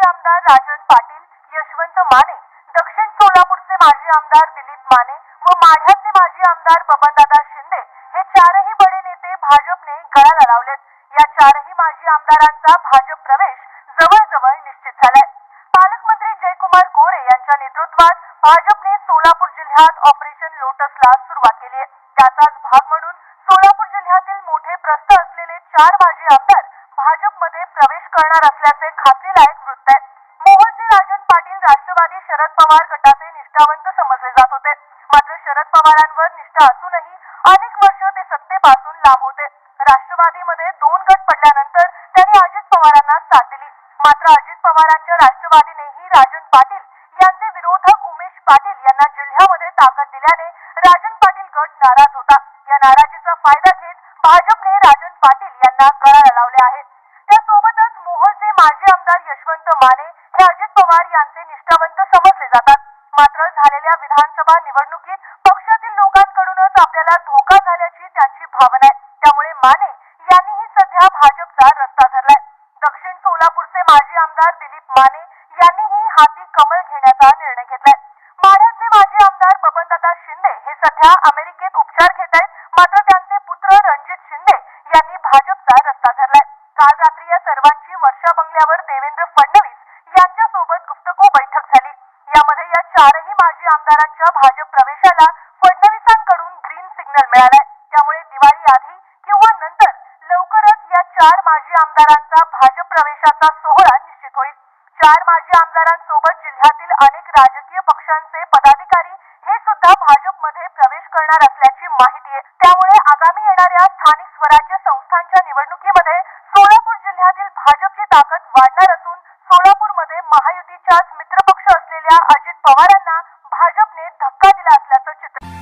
आमदार राजन पाटील, यशवंत माने, दक्षिण सोलापूरचे माजी आमदार दिलीप माने व माढ्याचे माजी आमदार बबनदादा शिंदे हे चारही बडे नेते भाजपने गळाला लावलेत। या चारही माजी आमदारांचा भाजप प्रवेश जवळजवळ निश्चित झालाय। पालकमंत्री जयकुमार गोरे यांच्या नेतृत्वात भाजपने सोलापूर जिल्ह्यात ऑपरेशन लोटसला सुरुवात केली आहे। त्याचाच भाग म्हणून सोलापूर जिल्ह्यातील मोठे प्रस्थ असलेले चार माजी आमदार भाजपमध्ये प्रवेश करणार असल्याचे खात्रीलायक वृत्त आहे। मोहोळचे राजन पाटील राष्ट्रवादी शरद पवार गटाचे निष्ठावंत समजले जात होते, मात्र शरद पवारांवर निष्ठा असूनही अनेक वर्ष ते सत्तेपासून लांब होते। राष्ट्रवादीमध्ये दोन गट पडल्यानंतर त्यांनी अजित पवारांना साथ दिली, मात्र अजित पवारांच्या राष्ट्रवादीनेही राजन पाटील यांचे विरोधक उमेश पाटील यांना जिल्ह्यामध्ये ताकद दिल्याने राजन पाटील गट नाराज होता। या नाराजीचा फायदा घेत भाजपने राजन पाटील यांना गळाला लावले आहे। त्यासोबतच मोहोळचे माजी आमदार यशवंत माने हे अजित पवार यांचे निष्ठावंत समजले जातात, मात्र झालेल्या विधानसभा निवडणुकीत पक्षातील लोकांकडूनच आपल्याला धोका झाल्याची त्यांची भावना आहे। त्यामुळे माने यांनीही सध्या भाजपचा रस्ता धरलाय। दक्षिण सोलापूरचे माजी आमदार दिलीप माने यांनीही हाती कमळ घेण्याचा निर्णय घेतलाय। माढ्याचे माजी आमदार बबनदादा शिंदे हे सध्या अमेरिकेत उपचार घेत आहेत, मात्र त्यांचे पुत्र रणजित शिंदे यांनी भाजपचा रस्ता धरलाय। काल रात्री या सर्वांची वर्षा बंगल्यावर देवेंद्र फडणवीस यांच्यासोबत गुप्तको बैठक झाली। यामध्ये या चारही माजी आमदारांच्या भाजप प्रवेशाला फडणवीसांकडून ग्रीन सिग्नल मिळालाय। त्यामुळे दिवाळी आधी किंवा नंतर लवकरच या चार माजी आमदारांचा भाजप प्रवेशाचा सोहळा निश्चित होईल। चार माजी आमदारांसोबत जिल्ह्यातील अनेक राजकीय पक्षांचे पदाधिकारी हे सुद्धा भाजपमध्ये प्रवेश करणार असल्याची माहिती आहे। त्यामुळे आगामी येणाऱ्या स्थानिक स्वराज्य संस्थांच्या निवडणुकीमध्ये सोलापूर जिल्ह्यातील भाजपची ताकद वाढणार असून सोलापूरमध्ये महायुतीच्याच मित्रपक्ष असलेल्या अजित पवारांना भाजपने धक्का दिला असल्याचं चित्र